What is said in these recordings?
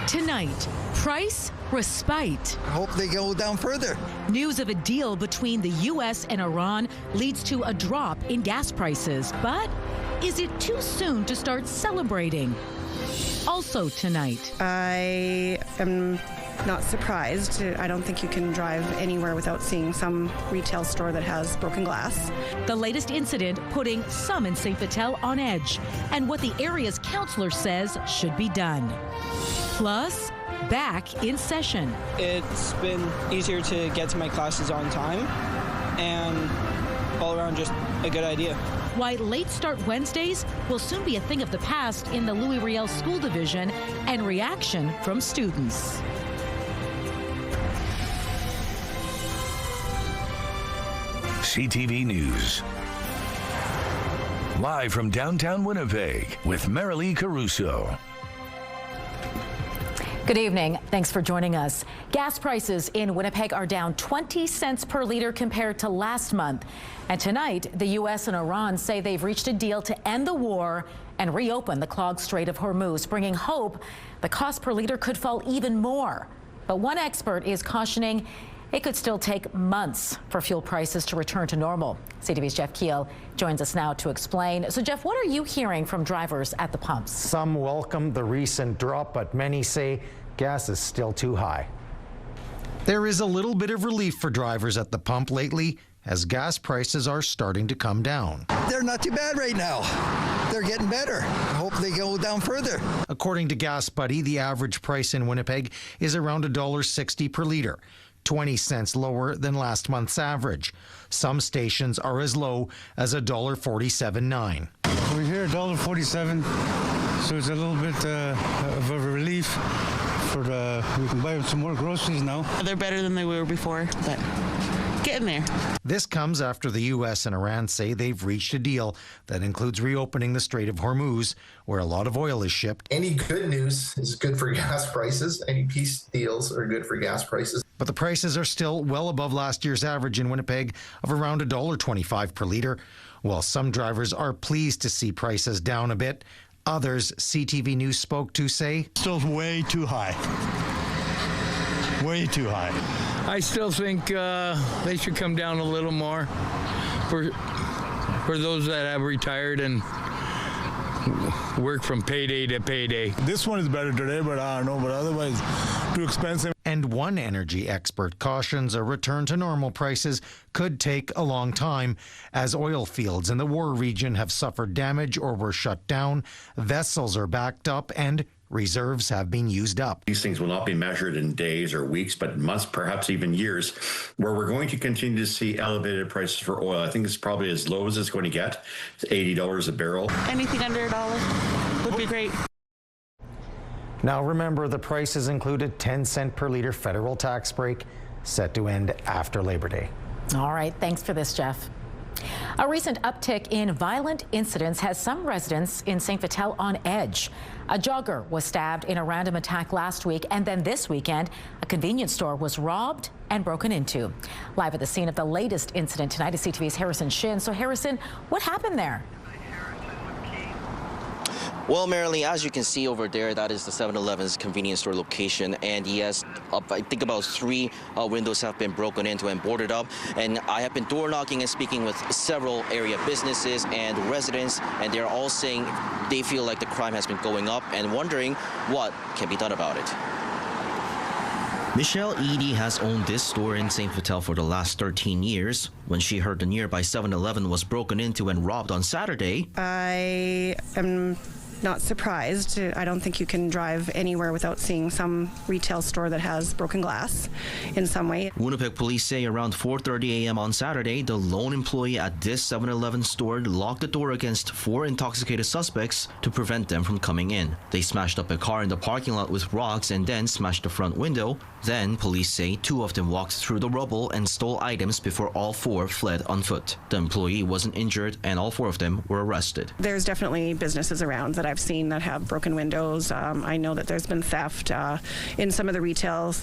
Tonight, price respite. I hope they go down further. News of a deal between the U.S. and Iran leads to a drop in gas prices. But is it too soon to start celebrating? Also tonight. I am not surprised. I don't think you can drive anywhere without seeing some retail store that has broken glass. The latest incident putting some in St. Vital on edge, and what the area's councillor says should be done. Plus, back in session. It's been easier to get to my classes on time, and all around just a good idea. Why late start Wednesdays will soon be a thing of the past in the Louis Riel School Division, and reaction from students. CTV News. Live from downtown Winnipeg with Marilee Caruso. Good evening. Thanks for joining us. Gas prices in Winnipeg are down 20 cents per liter compared to last month. And tonight, the U.S. and Iran say they've reached a deal to end the war and reopen the clogged Strait of Hormuz, bringing hope the cost per liter could fall even more. But one expert is cautioning it could still take months for fuel prices to return to normal. CTV's Jeff Keel joins us now to explain. So, Jeff, what are you hearing from drivers at the pumps? Some welcome the recent drop, but many say gas is still too high. There is a little bit of relief for drivers at the pump lately as gas prices are starting to come down. They're not too bad right now. They're getting better. I hope they go down further. According to Gas Buddy, the average price in Winnipeg is around $1.60 per liter. 20 cents lower than last month's average. Some stations are as low as $1.47.9. We're here $1.47, so it's a little bit of a relief for we can buy some more groceries now. They're better than they were before, but getting there. This comes after the U.S. and Iran say they've reached a deal that includes reopening the Strait of Hormuz, where a lot of oil is shipped. Any good news is good for gas prices. Any peace deals are good for gas prices. But the prices are still well above last year's average in Winnipeg of around $1.25 per liter. While some drivers are pleased to see prices down a bit, others CTV News spoke to say, Still way too high. Way too high. I still think they should come down a little more for those that have retired and work from payday to payday. This one is better today, but I don't know, but otherwise too expensive. And one energy expert cautions a return to normal prices could take a long time as oil fields in the war region have suffered damage or were shut down, vessels are backed up, and reserves have been used up. These things will not be measured in days or weeks, but months, perhaps even years, where we're going to continue to see elevated prices for oil. I think it's probably as low as it's going to get. It's $80 a barrel. Anything under $1 would be great. Now remember, the prices included 10 cent per liter federal tax break set to end after Labor Day. All right, thanks for this, Jeff. A recent uptick in violent incidents has some residents in St. Vital on edge. A jogger was stabbed in a random attack last week, and then this weekend, a convenience store was robbed and broken into. Live at the scene of the latest incident tonight is CTV's Harrison Shin. So, Harrison, what happened there? Well, Marilee, as you can see over there, that is the 7-Eleven's convenience store location. And yes, I think about 3 windows have been broken into and boarded up. And I have been door knocking and speaking with several area businesses and residents, and they're all saying they feel like the crime has been going up and wondering what can be done about it. Michelle Edie has owned this store in St. Vital for the last 13 years. When she heard the nearby 7-Eleven was broken into and robbed on Saturday, I am not surprised. I don't think you can drive anywhere without seeing some retail store that has broken glass in some way. Winnipeg police say around 4:30 a.m. on Saturday, the lone employee at this 7-Eleven store locked the door against 4 intoxicated suspects to prevent them from coming in. They smashed up a car in the parking lot with rocks and then smashed the front window. Then, police say 2 of them walked through the rubble and stole items before all 4 fled on foot. The employee wasn't injured and all 4 of them were arrested. There's definitely businesses around that I've seen that have broken windows. I know that there's been theft in some of the retail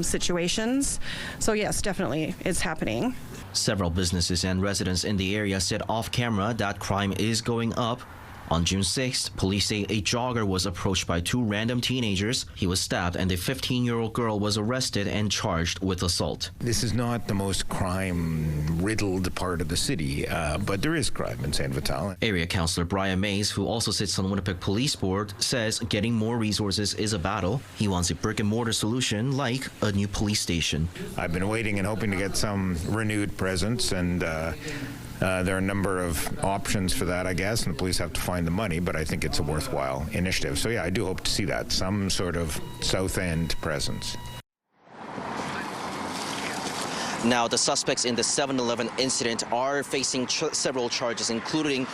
situations. So yes, definitely it's happening. Several businesses and residents in the area said off camera that crime is going up. On June 6th, police say a jogger was approached by two random teenagers. He was stabbed and a 15-year-old girl was arrested and charged with assault. This is not the most crime-riddled part of the city, but there is crime in St. Vital. Area Councillor Brian Mays, who also sits on the Winnipeg Police Board, says getting more resources is a battle. He wants a brick-and-mortar solution like a new police station. I've been waiting and hoping to get some renewed presence, and there are a number of options for that, I guess, and the police have to find the money, but I think it's a worthwhile initiative. So yeah, I do hope to see that, some sort of South End presence. Now, the suspects in the 7-Eleven incident are facing several charges, including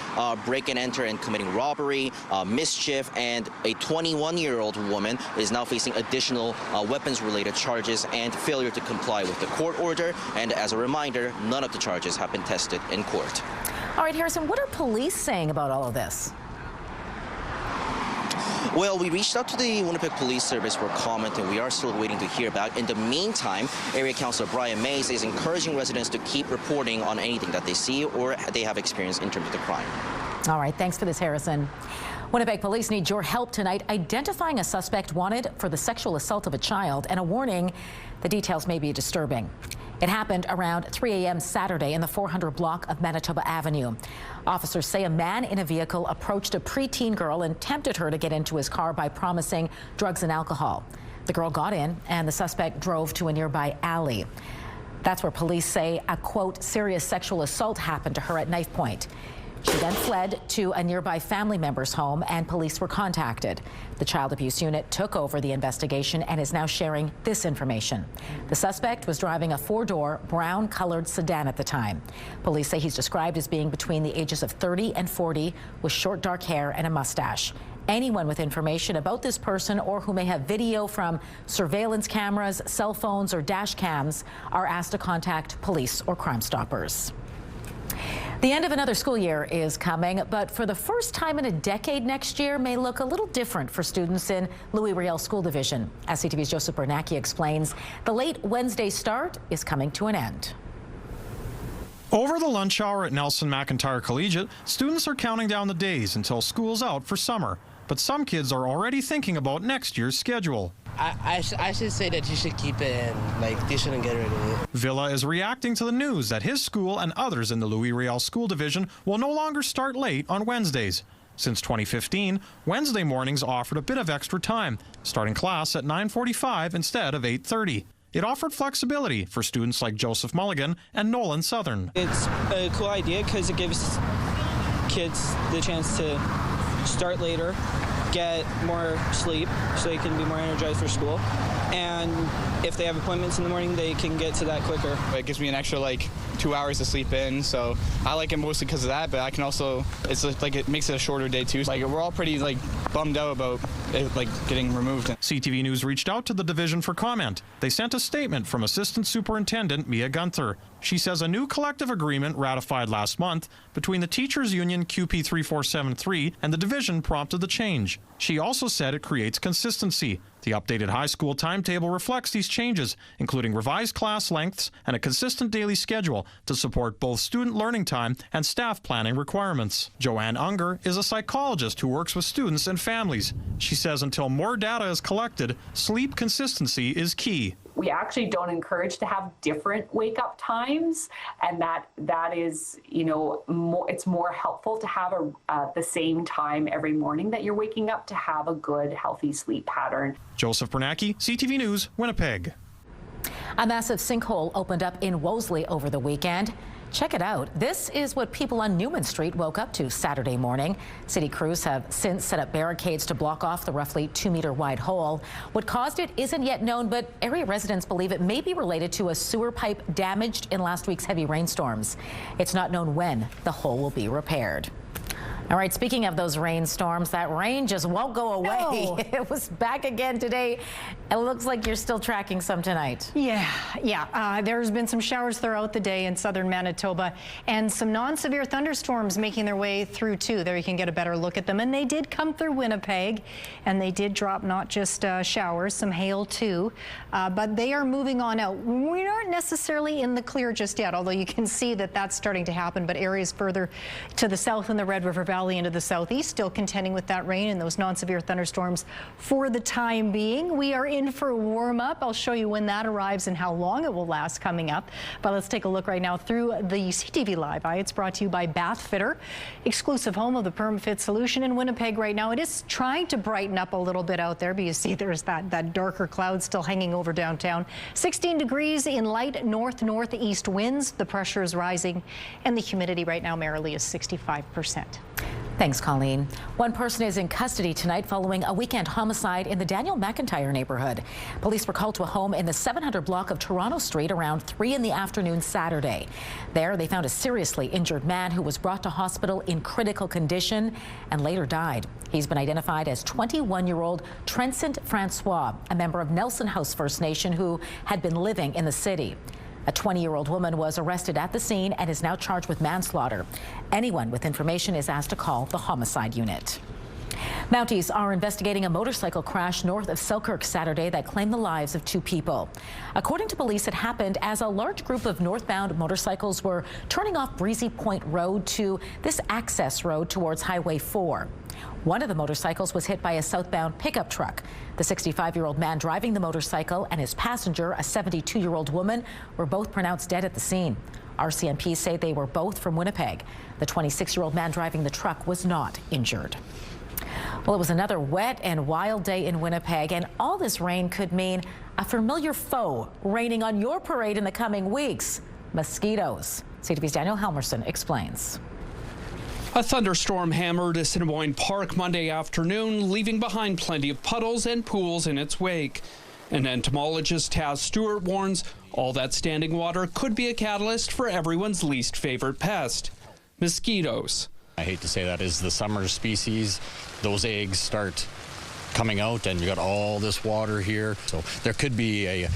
break and enter and committing robbery, mischief, and a 21-year-old woman is now facing additional weapons-related charges and failure to comply with the court order. And as a reminder, none of the charges have been tested in court. All right, Harrison, what are police saying about all of this? Well, we reached out to the Winnipeg Police Service for comment, and we are still waiting to hear back. In the meantime, Area Councillor Brian Mays is encouraging residents to keep reporting on anything that they see or they have experienced in terms of the crime. All right, thanks for this, Harrison. Winnipeg police need your help tonight identifying a suspect wanted for the sexual assault of a child, and a warning, the details may be disturbing. It happened around 3 a.m. Saturday in the 400 block of Manitoba Avenue. Officers say a man in a vehicle approached a preteen girl and tempted her to get into his car by promising drugs and alcohol. The girl got in and the suspect drove to a nearby alley. That's where police say a, quote, serious sexual assault happened to her at knife point. She then fled to a nearby family member's home and police were contacted. The child abuse unit took over the investigation and is now sharing this information. The suspect was driving a 4-door brown-colored sedan at the time. Police say he's described as being between the ages of 30 and 40 with short dark hair and a mustache. Anyone with information about this person or who may have video from surveillance cameras, cell phones or dash cams are asked to contact police or Crime Stoppers. The end of another school year is coming, but for the first time in a decade next year may look a little different for students in Louis Riel School Division. As CTV's Joseph Bernacki explains, the late Wednesday start is coming to an end. Over the lunch hour at Nelson McIntyre Collegiate, students are counting down the days until school's out for summer. But some kids are already thinking about next year's schedule. I should say that you should keep it in, like they shouldn't get rid of it. Villa is reacting to the news that his school and others in the Louis Riel School Division will no longer start late on Wednesdays. Since 2015, Wednesday mornings offered a bit of extra time, starting class at 9:45 instead of 8:30. It offered flexibility for students like Joseph Mulligan and Nolan Southern. It's a cool idea because it gives kids the chance to start later, get more sleep so they can be more energized for school, and if they have appointments in the morning they can get to that quicker. It gives me an extra 2 hours to sleep in, so I like it mostly because of that, but I can also, it's like it makes it a shorter day too. We're all pretty bummed out about it getting removed. CTV News reached out to the division for comment. They sent a statement from Assistant Superintendent Mia Gunther. She says a new collective agreement ratified last month between the teachers union QP 3473 and the division prompted the change. She also said it creates consistency. The updated high school timetable reflects these changes, including revised class lengths and a consistent daily schedule to support both student learning time and staff planning requirements. Joanne Unger is a psychologist who works with students and families. She says until more data is collected, sleep consistency is key. We actually don't encourage to have different wake-up times, and that is, it's more helpful to have the same time every morning that you're waking up to have a good, healthy sleep pattern. Joseph Bernacki, CTV News, Winnipeg. A massive sinkhole opened up in Wolseley over the weekend. Check it out. This is what people on Newman Street woke up to Saturday morning. City crews have since set up barricades to block off the roughly 2-meter wide hole. What caused it isn't yet known, but area residents believe it may be related to a sewer pipe damaged in last week's heavy rainstorms. It's not known when the hole will be repaired. All right, speaking of those rainstorms, that rain just won't go away. No. It was back again today. It looks like you're still tracking some tonight. Yeah. There's been some showers throughout the day in southern Manitoba and some non-severe thunderstorms making their way through too. There you can get a better look at them. And they did come through Winnipeg, and they did drop not just showers, some hail too. But they are moving on out. We aren't necessarily in the clear just yet, although you can see that that's starting to happen. But areas further to the south in the Red River Valley Valley into the southeast, still contending with that rain and those non-severe thunderstorms for the time being. We are in for a warm up. I'll show you when that arrives and how long it will last coming up. But let's take a look right now through the CTV Live Eye. It's brought to you by Bath Fitter, exclusive home of the PermaFit solution in Winnipeg right now. It is trying to brighten up a little bit out there, but you see there's that darker cloud still hanging over downtown. 16 degrees in light northeast winds. The pressure is rising and the humidity right now, Marilee, is 65%. Thanks, Colleen. One person is in custody tonight following a weekend homicide in the Daniel McIntyre neighborhood. Police were called to a home in the 700 block of Toronto Street around 3 in the afternoon Saturday. There, they found a seriously injured man who was brought to hospital in critical condition and later died. He's been identified as 21-year-old Trensant Francois, a member of Nelson House First Nation who had been living in the city. A 20-year-old woman was arrested at the scene and is now charged with manslaughter. Anyone with information is asked to call the homicide unit. Mounties are investigating a motorcycle crash north of Selkirk Saturday that claimed the lives of 2 people. According to police, it happened as a large group of northbound motorcycles were turning off Breezy Point Road to this access road towards Highway 4. One of the motorcycles was hit by a southbound pickup truck. The 65-year-old man driving the motorcycle and his passenger, a 72-year-old woman, were both pronounced dead at the scene. RCMP say they were both from Winnipeg. The 26-year-old man driving the truck was not injured. Well, it was another wet and wild day in Winnipeg, and all this rain could mean a familiar foe raining on your parade in the coming weeks: mosquitoes. CTV's Daniel Helmerson explains. A thunderstorm hammered Assiniboine Park Monday afternoon, leaving behind plenty of puddles and pools in its wake. And entomologist Taz Stewart warns all that standing water could be a catalyst for everyone's least favorite pest: mosquitoes. I hate to say that is the summer species. Those eggs start coming out and you got all this water here. So there could be a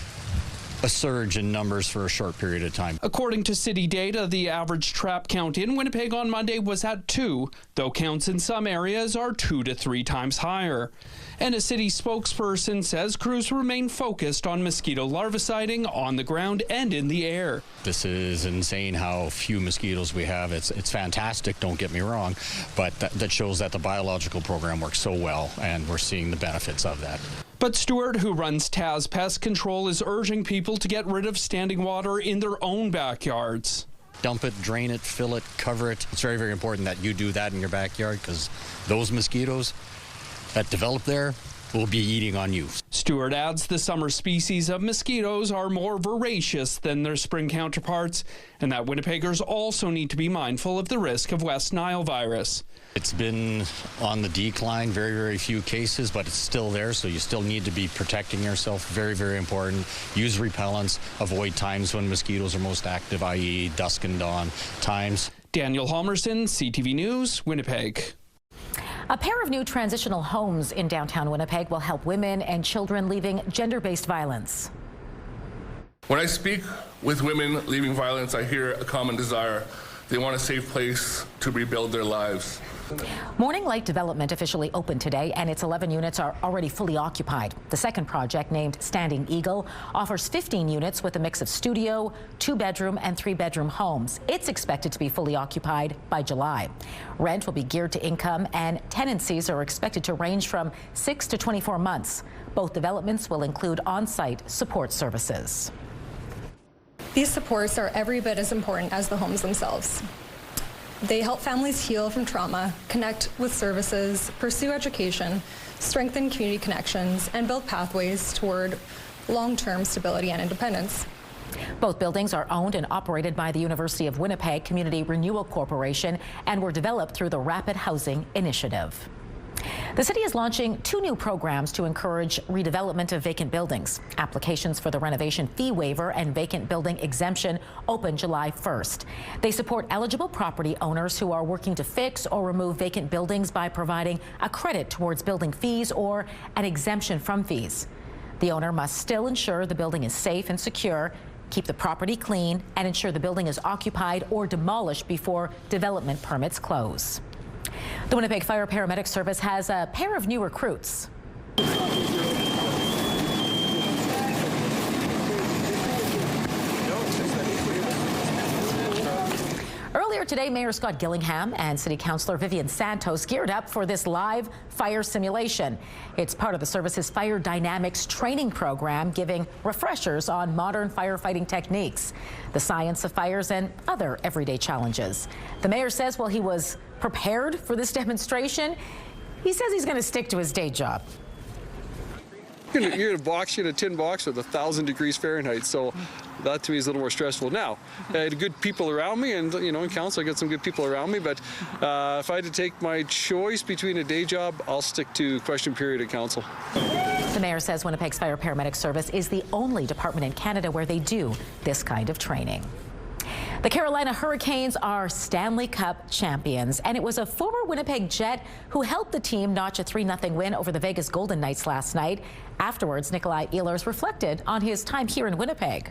surge in numbers for a short period of time. According to city data, the average trap count in Winnipeg on Monday was at 2, though counts in some areas are 2 to 3 times higher. And a city spokesperson says crews remain focused on mosquito larviciding on the ground and in the air. This is insane how few mosquitoes we have. It's fantastic, don't get me wrong, but that shows that the biological program works so well, and we're seeing the benefits of that. But Stewart, who runs Taz Pest Control, is urging people to get rid of standing water in their own backyards. Dump it, drain it, fill it, cover it. It's very, very important that you do that in your backyard, because those mosquitoes that develop there will be eating on you. Stewart adds the summer species of mosquitoes are more voracious than their spring counterparts, and that Winnipeggers also need to be mindful of the risk of West Nile virus. It's been on the decline, very, very few cases, but it's still there, so you still need to be protecting yourself. Very, very important. Use repellents. Avoid times when mosquitoes are most active, i.e. dusk and dawn times. Daniel Halmerson, CTV News, Winnipeg. A pair of new transitional homes in downtown Winnipeg will help women and children leaving gender-based violence. When I speak with women leaving violence, I hear a common desire. They want a safe place to rebuild their lives. Morning Light Development officially opened today, and its 11 units are already fully occupied. The second project, named Standing Eagle, offers 15 units with a mix of studio, 2-bedroom and 3-bedroom homes. It's expected to be fully occupied by July. Rent will be geared to income, and tenancies are expected to range from 6 to 24 months. Both developments will include on-site support services. These supports are every bit as important as the homes themselves. They help families heal from trauma, connect with services, pursue education, strengthen community connections, and build pathways toward long-term stability and independence. Both buildings are owned and operated by the University of Winnipeg Community Renewal Corporation and were developed through the Rapid Housing Initiative. The city is launching 2 new programs to encourage redevelopment of vacant buildings. Applications for the renovation fee waiver and vacant building exemption open July 1st. They support eligible property owners who are working to fix or remove vacant buildings by providing a credit towards building fees or an exemption from fees. The owner must still ensure the building is safe and secure, keep the property clean, and ensure the building is occupied or demolished before development permits close. The Winnipeg Fire Paramedic Service has a pair of new recruits. Earlier Earlier today, Mayor Scott Gillingham and City Councillor Vivian Santos geared up for this live fire simulation. It's part of the service's Fire Dynamics training program, giving refreshers on modern firefighting techniques, the science of fires, and other everyday challenges. The mayor says while he was prepared for this demonstration, he says he's going to stick to his day job. You're in a box, you're in a tin box with 1,000 degrees Fahrenheit, so that to me is a little more stressful. Now, I had good people around me, and in council I got some good people around me, but if I had to take my choice between a day job, I'll stick to question period at council. The mayor says Winnipeg's fire paramedic service is the only department in Canada where they do this kind of training. The Carolina Hurricanes are Stanley Cup champions, and it was a former Winnipeg Jet who helped the team notch a 3-0 win over the Vegas Golden Knights last night. Afterwards, Nikolai Ehlers reflected on his time here in Winnipeg.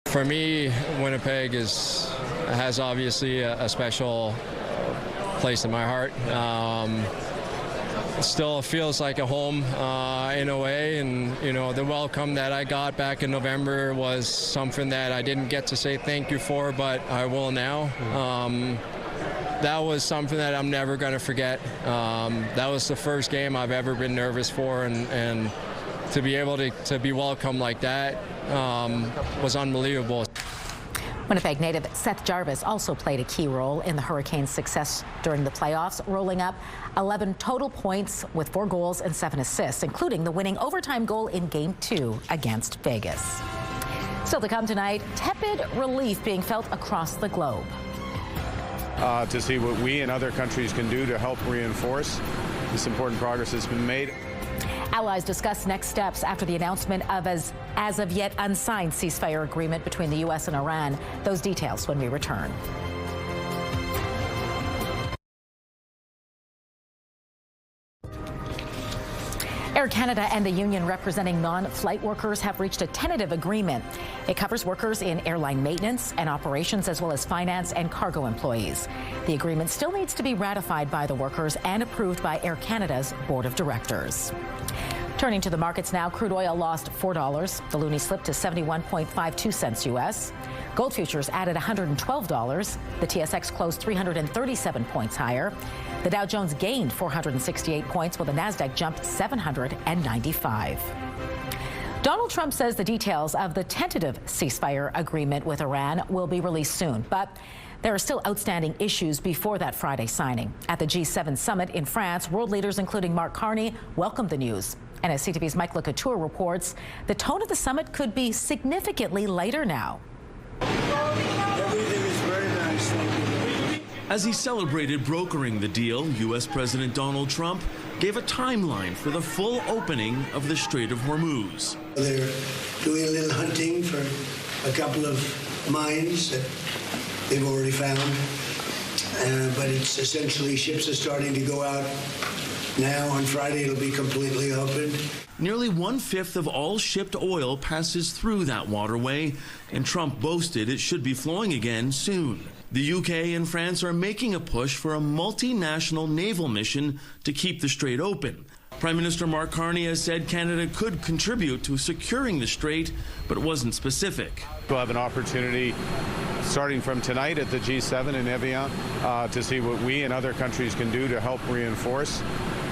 For me, Winnipeg has obviously a special place in my heart. It still feels like a home in a way, and the welcome that I got back in November was something that I didn't get to say thank you for, but I will now. That was something that I'm never going to forget. That was the first game I've ever been nervous for, and to be able to be welcomed like that was unbelievable. Winnipeg native Seth Jarvis also played a key role in the Hurricanes' success during the playoffs, rolling up 11 total points with 4 goals and 7 assists, including the winning overtime goal in Game 2 against Vegas. Still to come tonight, tepid relief being felt across the globe. To see what we and other countries can do to help reinforce this important progress that's been made. Allies discuss next steps after the announcement of as of yet unsigned ceasefire agreement between the U.S. and Iran. Those details when we return. Air Canada and the union representing non-flight workers have reached a tentative agreement. It covers workers in airline maintenance and operations, as well as finance and cargo employees. The agreement still needs to be ratified by the workers and approved by Air Canada's board of directors. Turning to the markets now, crude oil lost $4. The loonie slipped to 71.52 cents U.S. Gold futures added $112. The TSX closed 337 points higher. The Dow Jones gained 468 points, while the Nasdaq jumped 795. Donald Trump says the details of the tentative ceasefire agreement with Iran will be released soon, but there are still outstanding issues before that Friday signing. At the G7 summit in France, world leaders including Mark Carney welcomed the news. And as CTV's Mike LeCouture reports, the tone of the summit could be significantly lighter now. Everything is very nice, thank you. As he celebrated brokering the deal, U.S. President Donald Trump gave a timeline for the full opening of the Strait of Hormuz. They're doing a little hunting for a couple of mines that they've already found, but it's essentially ships are starting to go out now. On Friday, it'll be completely open. Nearly 1/5 of all shipped oil passes through that waterway, and Trump boasted it should be flowing again soon. The UK and France are making a push for a multinational naval mission to keep the strait open. Prime Minister Mark Carney has said Canada could contribute to securing the strait, but wasn't specific. We'll have an opportunity starting from tonight at the G7 in Evian to see what we and other countries can do to help reinforce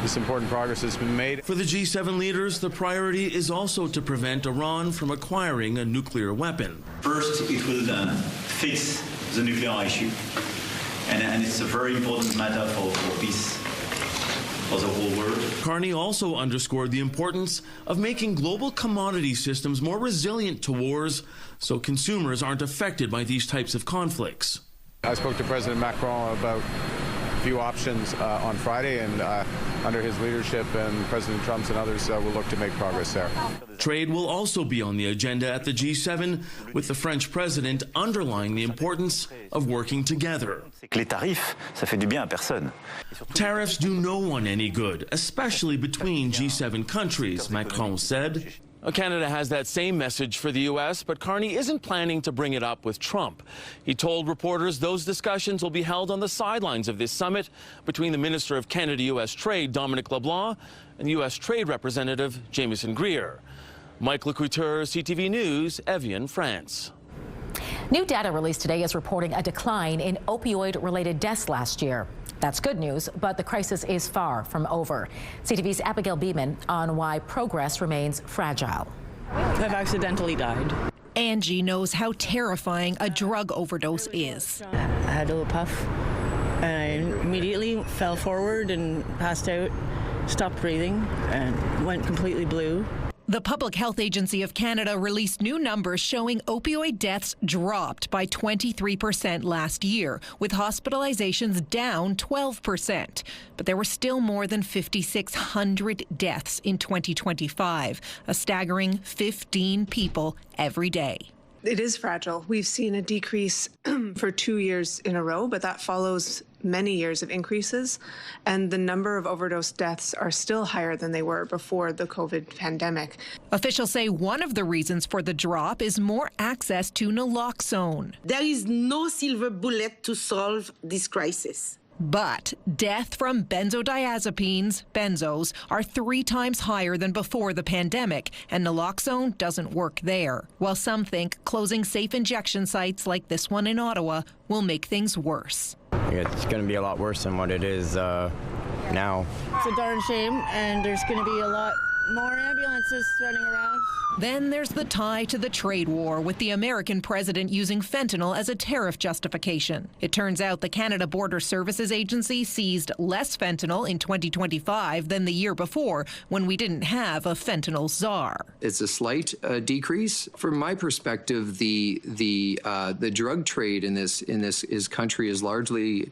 this important progress that's been made. For the G7 leaders, the priority is also to prevent Iran from acquiring a nuclear weapon. First, it will fix the nuclear issue, and it's a very important matter for peace for the whole world. Carney also underscored the importance of making global commodity systems more resilient to wars so consumers aren't affected by these types of conflicts. I spoke to President Macron about a few options on Friday, and under his leadership and President Trump's and others will look to make progress there. Trade will also be on the agenda at the G7, with the French president underlining the importance of working together. Tariffs do no one any good, especially between G7 countries, Macron said. Canada has that same message for the U.S., but Carney isn't planning to bring it up with Trump. He told reporters those discussions will be held on the sidelines of this summit between the Minister of Canada-U.S. Trade, Dominic LeBlanc, and U.S. Trade Representative Jamieson Greer. Mike LeCouture, CTV News, Evian, France. New data released today is reporting a decline in opioid-related deaths last year. That's good news, but the crisis is far from over. CTV's Abigail Beeman on why progress remains fragile. I've accidentally died. Angie knows how terrifying a drug overdose is. I had a little puff, and I immediately fell forward and passed out, stopped breathing, and went completely blue. The Public Health Agency of Canada released new numbers showing opioid deaths dropped by 23% last year, with hospitalizations down 12%. But there were still more than 5,600 deaths in 2025, a staggering 15 people every day. It is fragile. We've seen a decrease for 2 years in a row, but that follows many years of increases, and the number of overdose deaths are still higher than they were before the COVID pandemic. Officials say one of the reasons for the drop is more access to naloxone. There is no silver bullet to solve this crisis. But death from benzodiazepines, benzos, are 3 times higher than before the pandemic, and naloxone doesn't work there. While some think closing safe injection sites like this one in Ottawa will make things worse. It's going to be a lot worse than what it is now. It's a darn shame, and there's going to be a lot more ambulances running around. Then there's the tie to the trade war, with the American president using fentanyl as a tariff justification. It turns out the Canada Border Services Agency seized less fentanyl in 2025 than the year before, when we didn't have a fentanyl czar. It's a slight decrease. From my perspective, the drug trade in this country is largely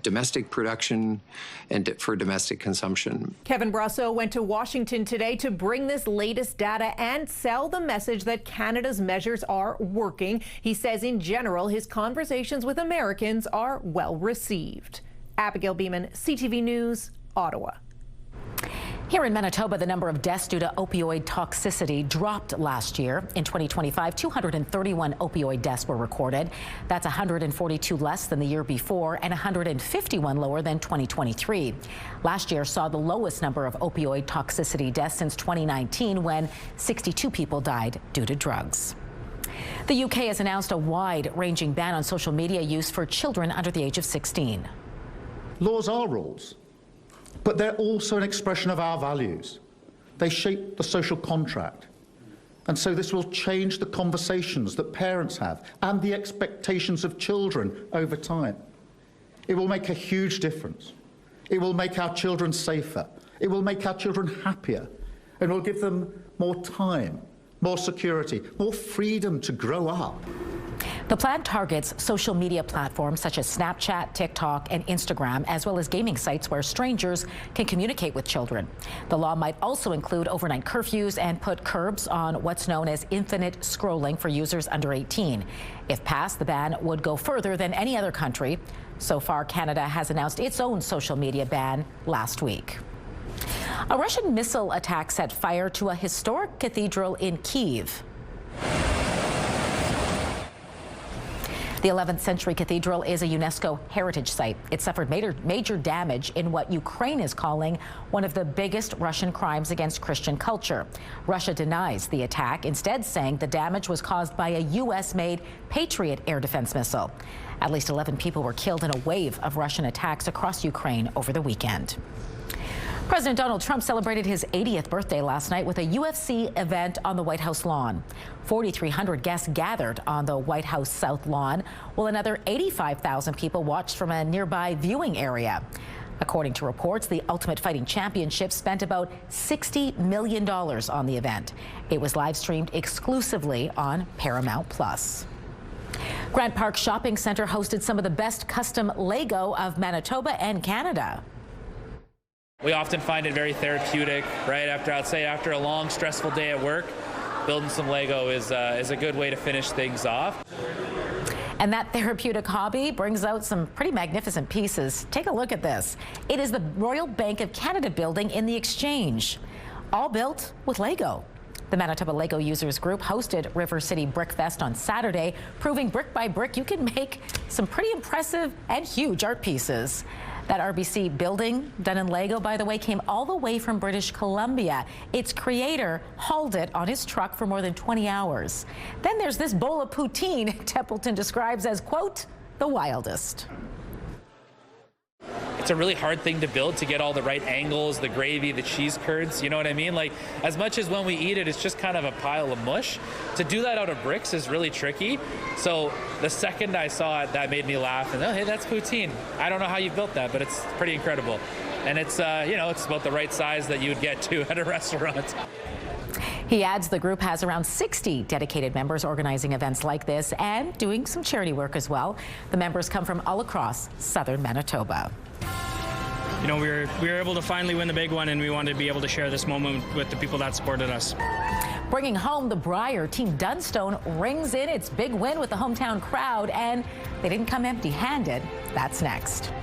domestic production and for domestic consumption. Kevin Brasso went to Washington today to bring this latest data and sell the message that Canada's measures are working. He says in general, his conversations with Americans are well received. Abigail Beeman, CTV News, Ottawa. Here in Manitoba, the number of deaths due to opioid toxicity dropped last year. In 2025, 231 opioid deaths were recorded. That's 142 less than the year before and 151 lower than 2023. Last year saw the lowest number of opioid toxicity deaths since 2019, when 62 people died due to drugs. The UK has announced a wide-ranging ban on social media use for children under the age of 16. Laws are rules, but they're also an expression of our values. They shape the social contract. And so this will change the conversations that parents have and the expectations of children over time. It will make a huge difference. It will make our children safer. It will make our children happier. And it will give them more time, more security, more freedom to grow up. The plan targets social media platforms such as Snapchat, TikTok, and Instagram, as well as gaming sites where strangers can communicate with children. The law might also include overnight curfews and put curbs on what's known as infinite scrolling for users under 18. If passed, the ban would go further than any other country. So far, Canada has announced its own social media ban last week. A Russian missile attack set fire to a historic cathedral in Kyiv. The 11th century cathedral is a UNESCO heritage site. It suffered major damage in what Ukraine is calling one of the biggest Russian crimes against Christian culture. Russia denies the attack, instead saying the damage was caused by a U.S.-made Patriot air defense missile. At least 11 people were killed in a wave of Russian attacks across Ukraine over the weekend. President Donald Trump celebrated his 80th birthday last night with a UFC event on the White House lawn. 4,300 guests gathered on the White House South Lawn, while another 85,000 people watched from a nearby viewing area. According to reports, the Ultimate Fighting Championship spent about $60 million on the event. It was live streamed exclusively on Paramount Plus. Grant Park Shopping Centre hosted some of the best custom Lego of Manitoba and Canada. We often find it very therapeutic, right? After a long, stressful day at work, building some Lego is a good way to finish things off. And that therapeutic hobby brings out some pretty magnificent pieces. Take a look at this. It is the Royal Bank of Canada building in the Exchange, all built with Lego. The Manitoba Lego Users Group hosted River City Brick Fest on Saturday, proving brick by brick you can make some pretty impressive and huge art pieces. That RBC building, done in Lego, by the way, came all the way from British Columbia. Its creator hauled it on his truck for more than 20 hours. Then there's this bowl of poutine Templeton describes as, quote, the wildest. It's a really hard thing to build, to get all the right angles, the gravy, the cheese curds, you know what I mean? Like, as much as when we eat it, it's just kind of a pile of mush. To do that out of bricks is really tricky. So the second I saw it, that made me laugh. And, oh, hey, that's poutine. I don't know how you built that, but it's pretty incredible. And it's, you know, it's about the right size that you would get to at a restaurant. He adds the group has around 60 dedicated members organizing events like this and doing some charity work as well. The members come from all across southern Manitoba. You know, we were able to finally win the big one, and we wanted to be able to share this moment with the people that supported us. Bringing home the Briar, Team Dunstone rings in its big win with the hometown crowd, and they didn't come empty-handed. That's next.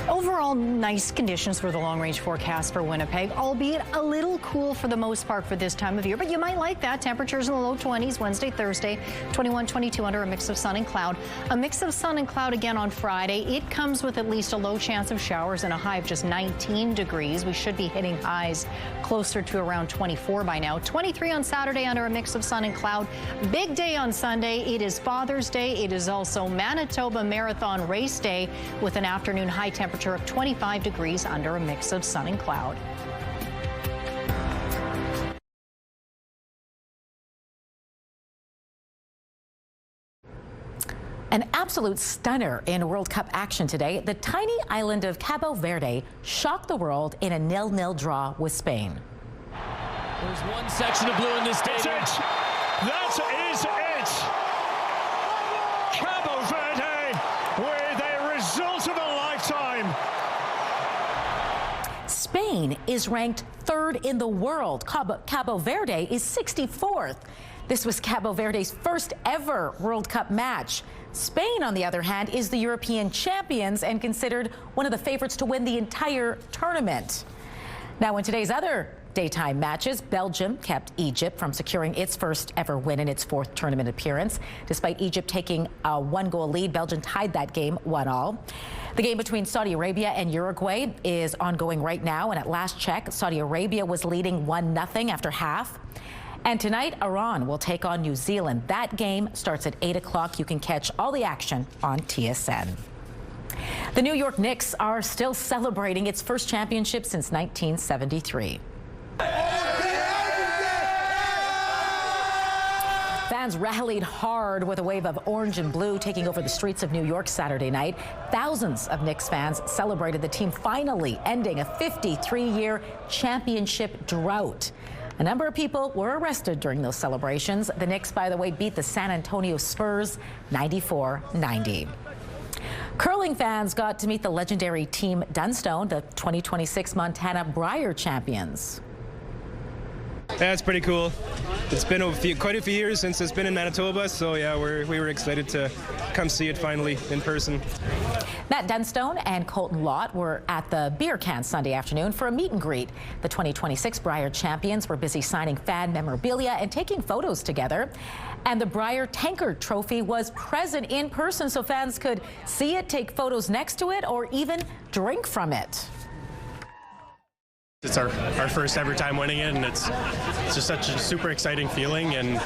Overall, nice conditions for the long-range forecast for Winnipeg, albeit a little cool for the most part for this time of year. But you might like that. Temperatures in the low 20s Wednesday, Thursday, 21, 22 under a mix of sun and cloud. A mix of sun and cloud again on Friday. It comes with at least a low chance of showers and a high of just 19 degrees. We should be hitting highs closer to around 24 by now. 23 on Saturday under a mix of sun and cloud. Big day on Sunday. It is Father's Day. It is also Manitoba Marathon Race Day with an afternoon high temperature of 25 degrees under a mix of sun and cloud. An absolute stunner in World Cup action today. The tiny island of Cabo Verde shocked the world in a 0-0 draw with Spain. There's one section of blue in this stadium. That's it. That is it. Cabo Verde with a result of a lifetime. Spain is ranked 3rd in the world. Cabo Verde is 64th. This was Cabo Verde's first ever World Cup match. Spain, on the other hand, is the European champions and considered one of the favorites to win the entire tournament. Now, in today's other daytime matches, Belgium kept Egypt from securing its first ever win in its 4th tournament appearance. Despite Egypt taking a 1-goal lead, Belgium tied that game 1-1. The game between Saudi Arabia and Uruguay is ongoing right now, and at last check, Saudi Arabia was leading 1-0 after half. And tonight, Iran will take on New Zealand. That game starts at 8 o'clock. You can catch all the action on TSN. The New York Knicks are still celebrating its first championship since 1973. Fans rallied hard with a wave of orange and blue taking over the streets of New York Saturday night. Thousands of Knicks fans celebrated the team finally ending a 53-year championship drought. A number of people were arrested during those celebrations. The Knicks, by the way, beat the San Antonio Spurs 94-90. Curling fans got to meet the legendary Team Dunstone, the 2026 Montana Briar champions. Yeah, it's pretty cool. It's been quite a few years since it's been in Manitoba, so yeah, we were excited to come see it finally in person. Matt Dunstone and Colton Lott were at the Beer Can Sunday afternoon for a meet and greet. The 2026 Briar champions were busy signing fan memorabilia and taking photos together. And the Briar Tankard Trophy was present in person, so fans could see it, take photos next to it, or even drink from it. It's our first ever time winning it, and it's just such a super exciting feeling, and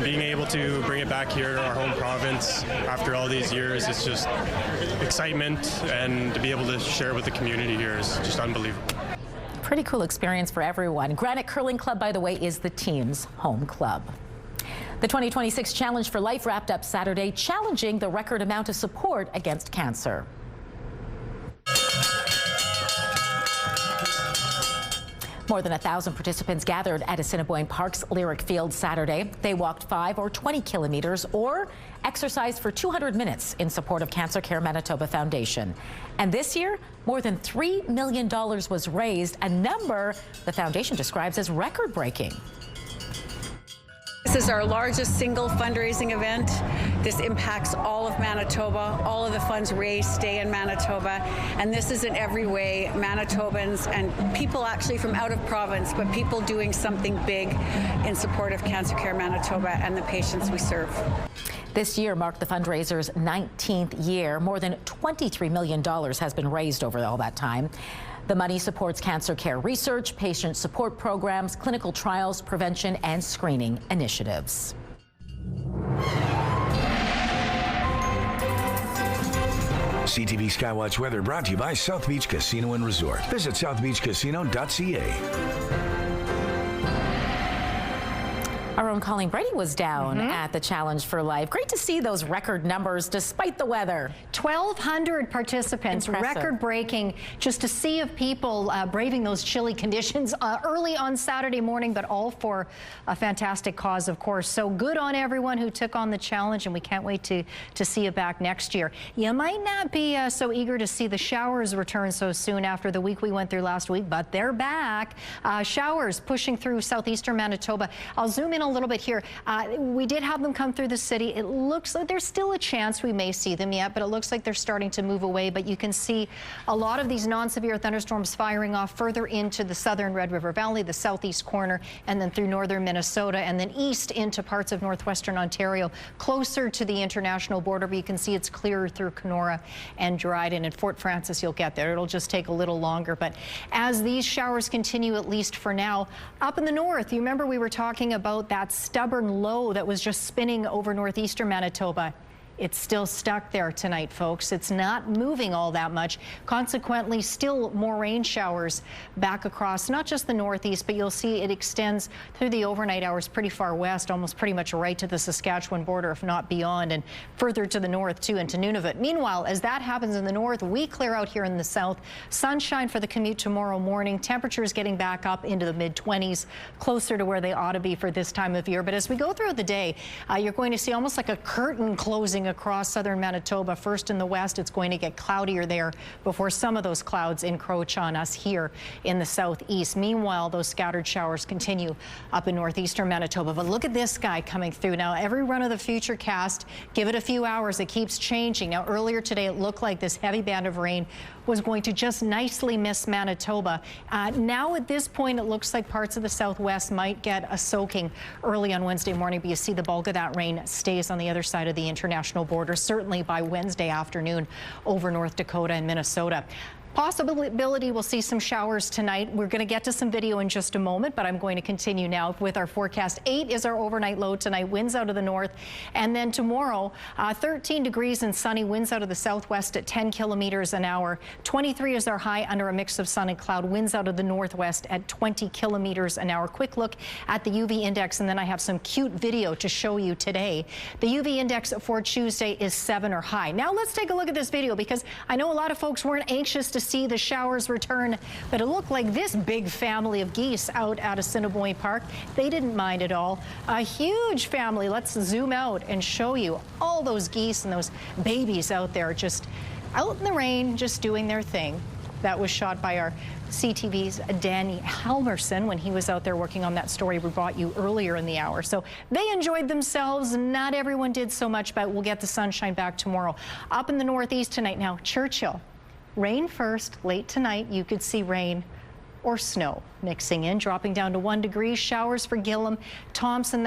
being able to bring it back here to our home province after all these years, it's just excitement, and to be able to share with the community here is just unbelievable. Pretty cool experience for everyone. Granite Curling Club, by the way, is the team's home club. The 2026 Challenge for Life wrapped up Saturday, challenging the record amount of support against cancer. More than 1,000 participants gathered at Assiniboine Park's Lyric Field Saturday. They walked 5 or 20 kilometers or exercised for 200 minutes in support of Cancer Care Manitoba Foundation. And this year, more than $3 million was raised, a number the foundation describes as record-breaking. This is our largest single fundraising event. This impacts all of Manitoba. All of the funds raised stay in Manitoba. And this is in every way Manitobans and people actually from out of province, but people doing something big in support of Cancer Care Manitoba and the patients we serve. This year marked the fundraiser's 19th year. More than $23 million has been raised over all that time. The money supports cancer care research, patient support programs, clinical trials, prevention, and screening initiatives. CTV Skywatch weather brought to you by South Beach Casino and Resort. Visit southbeachcasino.ca. Our own Colleen Brady was down at the Challenge for Life. Great to see those record numbers despite the weather. 1,200 participants, record-breaking. Just a sea of people braving those chilly conditions early on Saturday morning, but all for a fantastic cause, of course. So good on everyone who took on the challenge, and we can't wait to see you back next year. You might not be so eager to see the showers return so soon after the week we went through last week, but they're back. Showers pushing through southeastern Manitoba. I'll zoom in a little bit here. We did have them come through the city. It looks like there's still a chance we may see them yet, but it looks like they're starting to move away. But you can see a lot of these non-severe thunderstorms firing off further into the southern Red River Valley, the southeast corner, and then through northern Minnesota, and then east into parts of northwestern Ontario, closer to the international border. But you can see it's clearer through Kenora and Dryden. And Fort Frances, you'll get there. It'll just take a little longer. But as these showers continue, at least for now, up in the north, you remember we were talking about that stubborn low that was just spinning over northeastern Manitoba. It's still stuck there tonight, folks. It's not moving all that much. Consequently, still more rain showers back across not just the northeast, but you'll see it extends through the overnight hours pretty far west, almost pretty much right to the Saskatchewan border, if not beyond, and further to the north too, into Nunavut. Meanwhile, as that happens in the north, we clear out here in the south. Sunshine for the commute tomorrow morning. Temperatures getting back up into the mid-20s, closer to where they ought to be for this time of year. But as we go through the day, you're going to see almost like a curtain closing across southern Manitoba. First in the west, it's going to get cloudier there before some of those clouds encroach on us here in the southeast. Meanwhile, those scattered showers continue up in northeastern Manitoba. But look at this guy coming through. Now, every run of the future cast, give it a few hours, it keeps changing. Now, earlier today, it looked like this heavy band of rain was going to just nicely miss Manitoba. Now at this point, it looks like parts of the southwest might get a soaking early on Wednesday morning, but you see the bulk of that rain stays on the other side of the international border, certainly by Wednesday afternoon over North Dakota and Minnesota. Possibility we'll see some showers tonight. We're going to get to some video in just a moment, but I'm going to continue now with our forecast. 8 is our overnight low tonight, winds out of the north. And then tomorrow, 13 degrees and sunny, winds out of the southwest at 10 kilometers an hour. 23 is our high under a mix of sun and cloud, winds out of the northwest at 20 kilometers an hour. Quick look at the UV index, and then I have some cute video to show you today. The UV index for Tuesday is 7 or high. Now let's take a look at this video, because I know a lot of folks weren't anxious to see the showers return, but it looked like this big family of geese out at Assiniboine Park. They didn't mind at all. A huge family. Let's zoom out and show you all those geese and those babies out there just out in the rain, just doing their thing. That was shot by our CTV's Danny Halmerson when he was out there working on that story we brought you earlier in the hour. So they enjoyed themselves. Not everyone did so much, but we'll get the sunshine back tomorrow. Up in the northeast tonight now, Churchill. Rain first. Late tonight, you could see rain or snow mixing in, dropping down to 1 degree. Showers for Gillam, Thompson.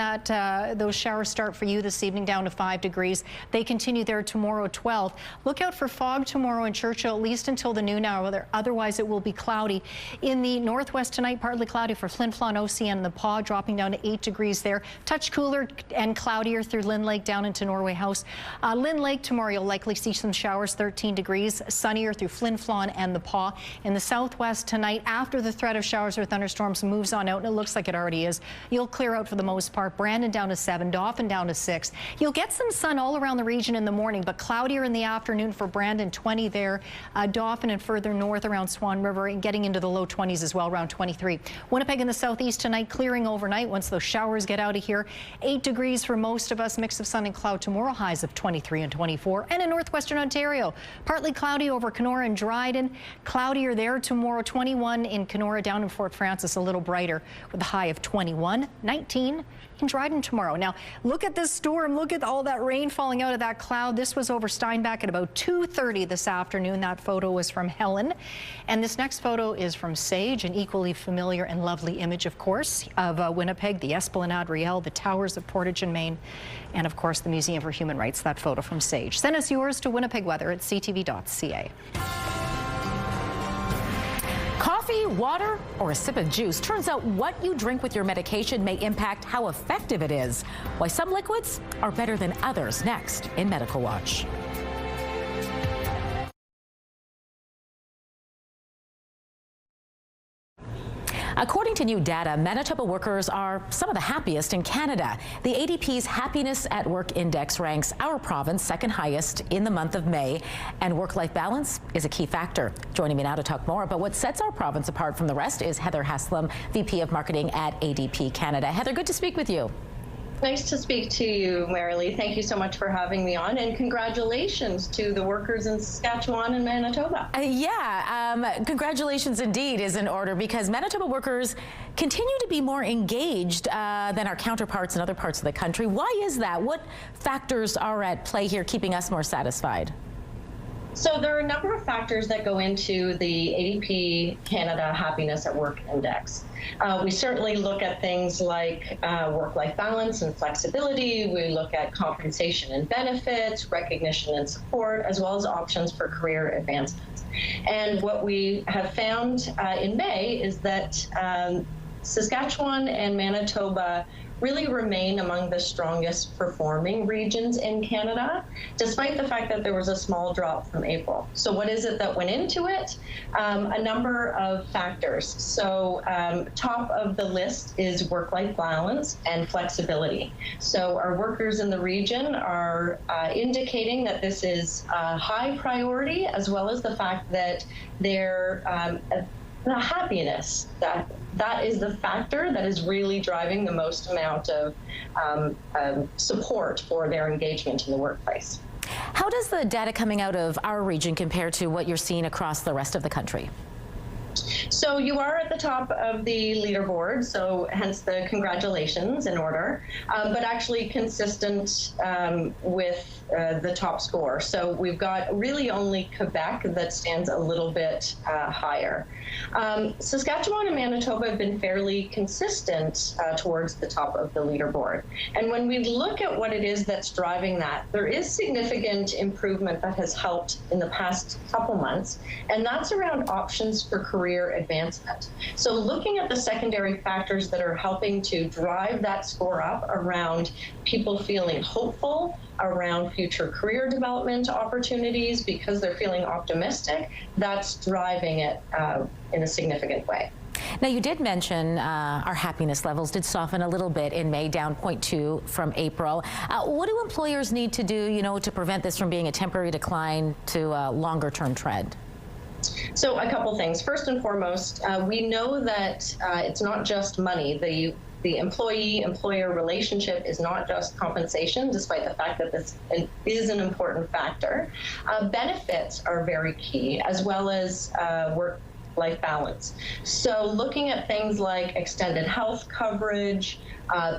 Those showers start for you this evening down to 5 degrees. They continue there tomorrow, 12. Look out for fog tomorrow in Churchill, at least until the noon hour. Otherwise, it will be cloudy. In the northwest tonight, partly cloudy for Flin Flon, Ocean, and the Paw, dropping down to 8 degrees there. Touch cooler and cloudier through Lynn Lake down into Norway House. Lynn Lake tomorrow, you'll likely see some showers, 13 degrees. Sunnier through Flin Flon and the Paw. In the southwest tonight, after the threat of showers or thunderstorms moves on out, and it looks like it already is, you'll clear out for the most part. Brandon down to 7, Dauphin down to 6. You'll get some sun all around the region in the morning, but cloudier in the afternoon for Brandon, 20 there. Dauphin and further north around Swan River, and getting into the low 20s as well, around 23. Winnipeg in the southeast tonight, clearing overnight once those showers get out of here. 8 degrees for most of us, mix of sun and cloud tomorrow, highs of 23 and 24. And in northwestern Ontario, partly cloudy over Kenora and Dryden. Cloudier there tomorrow, 21 in Kenora, down in Fort Frances a little brighter with a high of 21, 19 in Dryden tomorrow. Now, look at this storm. Look at all that rain falling out of that cloud. This was over Steinbach at about 2:30 this afternoon. That photo was from Helen. And this next photo is from Sage, an equally familiar and lovely image, of course, of Winnipeg, the Esplanade Riel, the towers of Portage and Main, and, of course, the Museum for Human Rights, that photo from Sage. Send us yours to Winnipeg Weather at ctv.ca. Coffee, water, or a sip of juice. Turns out what you drink with your medication may impact how effective it is. Why some liquids are better than others. Next in Medical Watch. According to new data, Manitoba workers are some of the happiest in Canada. The ADP's Happiness at Work Index ranks our province second highest in the month of May, and work-life balance is a key factor. Joining me now to talk more about what sets our province apart from the rest is Heather Haslam, VP of Marketing at ADP Canada. Heather, good to speak with you. Nice to speak to you, Marilee. Thank you so much for having me on, and congratulations to the workers in Saskatchewan and Manitoba. Congratulations indeed is in order, because Manitoba workers continue to be more engaged than our counterparts in other parts of the country. Why is that? What factors are at play here keeping us more satisfied? So there are a number of factors that go into the ADP Canada Happiness at Work Index. We certainly look at things like work-life balance and flexibility. We look at compensation and benefits, recognition and support, as well as options for career advancement. And what we have found in May is that Saskatchewan and Manitoba really remain among the strongest performing regions in Canada, despite the fact that there was a small drop from April. So what is it that went into it? A number of factors. So top of the list is work-life balance and flexibility. So our workers in the region are indicating that this is a high priority, as well as the fact that their the happiness, that is the factor that is really driving the most amount of support for their engagement in the workplace. How does the data coming out of our region compare to what you're seeing across the rest of the country? So you are at the top of the leaderboard, so hence the congratulations in order, but actually consistent with the top score. So we've got really only Quebec that stands a little bit higher. Saskatchewan and Manitoba have been fairly consistent towards the top of the leaderboard. And when we look at what it is that's driving that, there is significant improvement that has helped in the past couple months, and that's around options for career advancement. So looking at the secondary factors that are helping to drive that score up around people feeling hopeful around future career development opportunities because they're feeling optimistic, that's driving it in a significant way. Now, you did mention our happiness levels did soften a little bit in May, down 0.2 from April. What do employers need to do, to prevent this from being a temporary decline to a longer-term trend? So a couple things. First and foremost, we know that it's not just money. The employee-employer relationship is not just compensation, despite the fact that this is an important factor. Benefits are very key, as well as work-life balance. So looking at things like extended health coverage,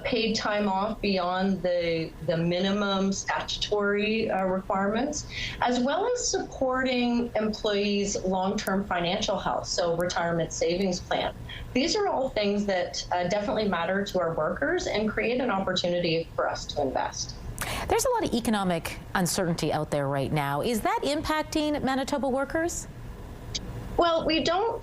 paid time off beyond the minimum statutory requirements, as well as supporting employees' long-term financial health, so retirement savings plan. These are all things that definitely matter to our workers and create an opportunity for us to invest. There's a lot of economic uncertainty out there right now. Is that impacting Manitoba workers? Well, we don't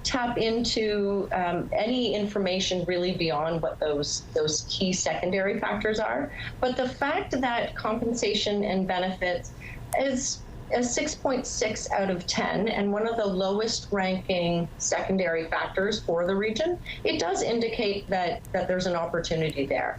tap into any information really beyond what those key secondary factors are. But the fact that compensation and benefits is a 6.6 out of 10 and one of the lowest ranking secondary factors for the region, it does indicate that there's an opportunity there.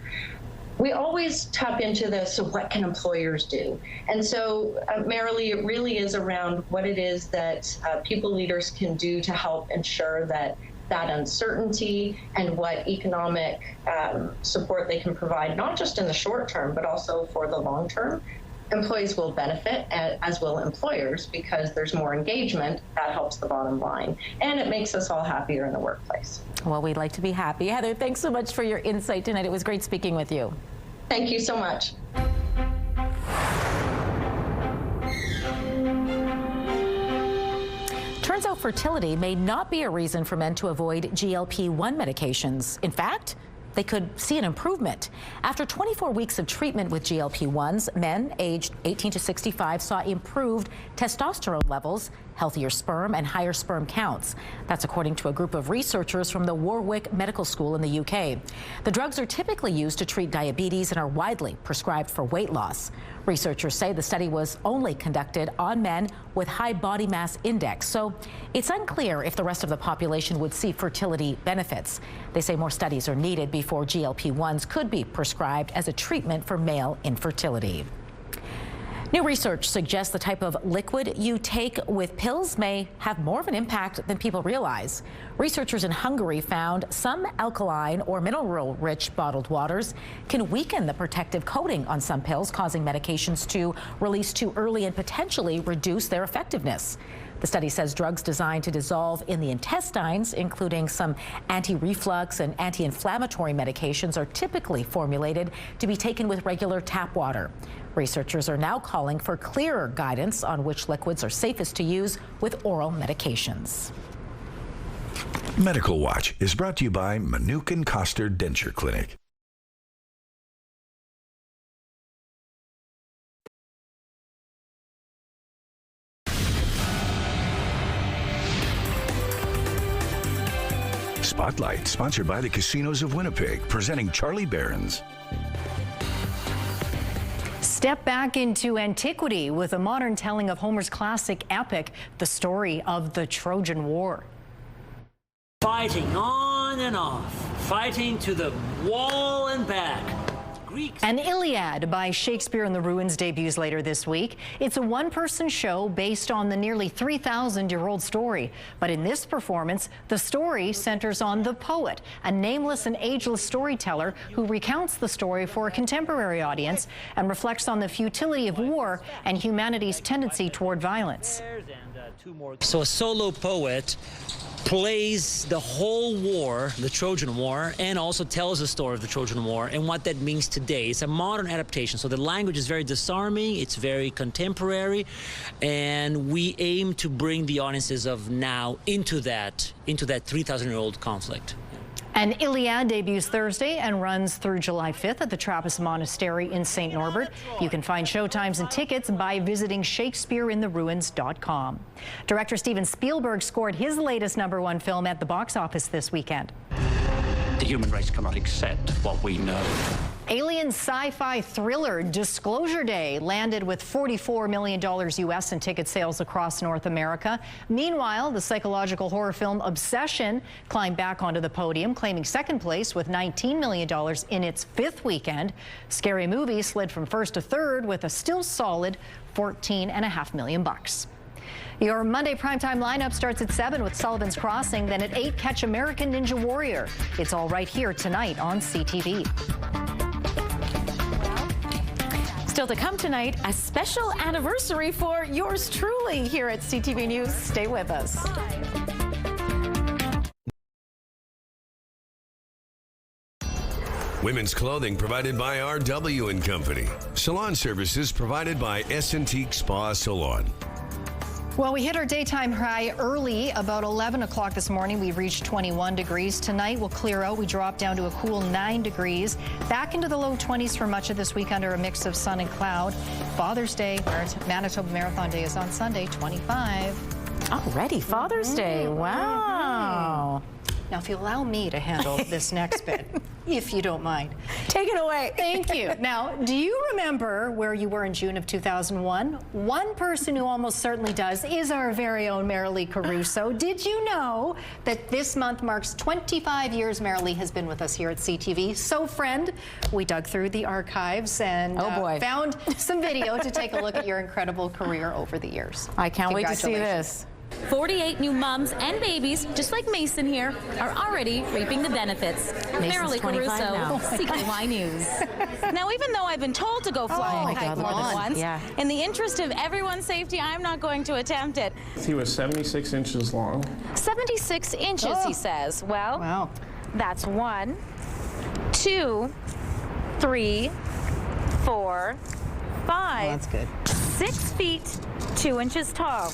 We always tap into this, so what can employers do? And so, Marilee, it really is around what it is that people leaders can do to help ensure that uncertainty and what economic support they can provide, not just in the short term, but also for the long term, employees will benefit, as will employers, because there's more engagement. That helps the bottom line, and it makes us all happier in the workplace. Well, we'd like to be happy. Heather, thanks so much for your insight tonight. It was great speaking with you. Thank you so much. Turns out fertility may not be a reason for men to avoid GLP-1 medications. In fact, they could see an improvement. After 24 weeks of treatment with GLP-1s, men aged 18 to 65 saw improved testosterone levels, healthier sperm, and higher sperm counts. That's according to a group of researchers from the Warwick Medical School in the UK. The drugs are typically used to treat diabetes and are widely prescribed for weight loss. Researchers say the study was only conducted on men with high body mass index, so it's unclear if the rest of the population would see fertility benefits. They say more studies are needed before GLP-1s could be prescribed as a treatment for male infertility. New research suggests the type of liquid you take with pills may have more of an impact than people realize. Researchers in Hungary found some alkaline or mineral-rich bottled waters can weaken the protective coating on some pills, causing medications to release too early and potentially reduce their effectiveness. The study says drugs designed to dissolve in the intestines, including some anti-reflux and anti-inflammatory medications, are typically formulated to be taken with regular tap water. Researchers are now calling for clearer guidance on which liquids are safest to use with oral medications. Medical Watch is brought to you by Manukin Koster Denture Clinic. Spotlight, sponsored by the Casinos of Winnipeg, presenting Charlie Barron's. Step back into antiquity with a modern telling of Homer's classic epic, the story of the Trojan War. Fighting on and off, fighting to the wall and back. An Iliad by Shakespeare in the Ruins debuts later this week. It's a one-person show based on the nearly 3,000-year-old story. But in this performance, the story centers on the poet, a nameless and ageless storyteller who recounts the story for a contemporary audience and reflects on the futility of war and humanity's tendency toward violence. So a solo poet plays the whole war, the Trojan War, and also tells the story of the Trojan War and what that means today. It's a modern adaptation, so the language is very disarming, it's very contemporary, and we aim to bring the audiences of now into that 3,000-year-old conflict. An Iliad debuts Thursday and runs through July 5th at the Trappist Monastery in St. Norbert. You can find showtimes and tickets by visiting ShakespeareInTheRuins.com. Director Steven Spielberg scored his latest #1 film at the box office this weekend. The human race cannot accept what we know. Alien sci-fi thriller Disclosure Day landed with $44 million US in ticket sales across North America. Meanwhile, the psychological horror film Obsession climbed back onto the podium, claiming second place with $19 million in its 5th weekend. Scary Movie slid from first to third with a still solid $14.5 million. Your Monday primetime lineup starts at 7 with Sullivan's Crossing, then at 8, catch American Ninja Warrior. It's all right here tonight on CTV. Still to come tonight, a special anniversary for yours truly here at CTV News. Stay with us. Women's clothing provided by RW & Company. Salon services provided by S&T Spa Salon. Well, we hit our daytime high early, about 11 o'clock this morning. We reached 21 degrees. Tonight we'll clear out. We drop down to a cool 9 degrees. Back into the low 20s for much of this week under a mix of sun and cloud. Father's Day, Manitoba Marathon Day is on Sunday, 25. Already Father's Day. Wow. Now, if you allow me to handle this next bit, if you don't mind. Take it away. Thank you. Now, do you remember where you were in June of 2001? One person who almost certainly does is our very own Marilee Caruso. Did you know that this month marks 25 years Marilee has been with us here at CTV? So, friend, we dug through the archives and found some video to take a look at your incredible career over the years. I can't wait to see this. 48 new mums and babies, just like Mason here, are already reaping the benefits. Marilee Caruso, CTV News. Now, even though I've been told to go fly a kite more than once, in the interest of everyone's safety, I'm not going to attempt it. He was 76 inches long. 76 inches, he says. Well, that's 1, 2, 3, 4, 5. That's good. 6 feet, 2 inches tall.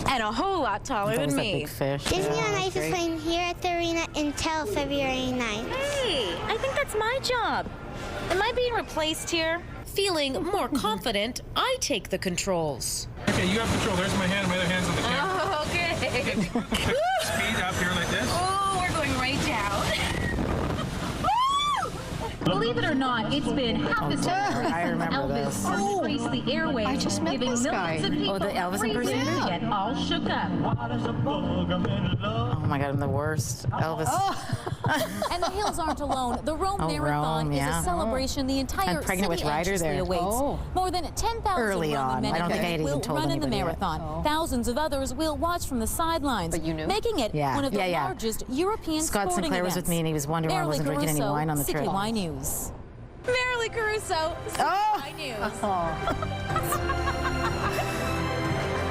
And a whole lot taller than me. Disney on Ice is playing here at the arena until February 9th. Hey, I think that's my job. Am I being replaced here? Feeling more confident, I take the controls. Okay, you have control. There's my hand. My other hand's on the camera. Oh, okay. Speed up here like this. Oh, we're going right down. Believe it or not, it's been half a century since Elvis graced the airwaves. I just met giving this millions guy. of people The Elvis impersonator? to get all shook up. Oh my God, I'm the worst. Elvis. And the hills aren't alone. The Rome Marathon is a celebration the entire pregnant city with Ryder anxiously there. awaits. More than 10,000 Early Roman on. men I don't think I had will even told run in the anybody yet. marathon. Thousands of others will watch from the sidelines, But you knew? making it one of the largest European Scott sporting Sinclair events. was with me and he was wondering why I wasn't drinking any wine on the trip. CTV News. Marilee Caruso, CTV News.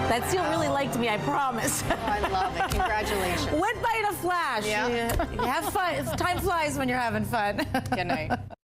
That seal really liked me, I promise. Oh, I love it. Congratulations. Went by in a flash. Yeah. You have fun. Time flies when you're having fun. Good night.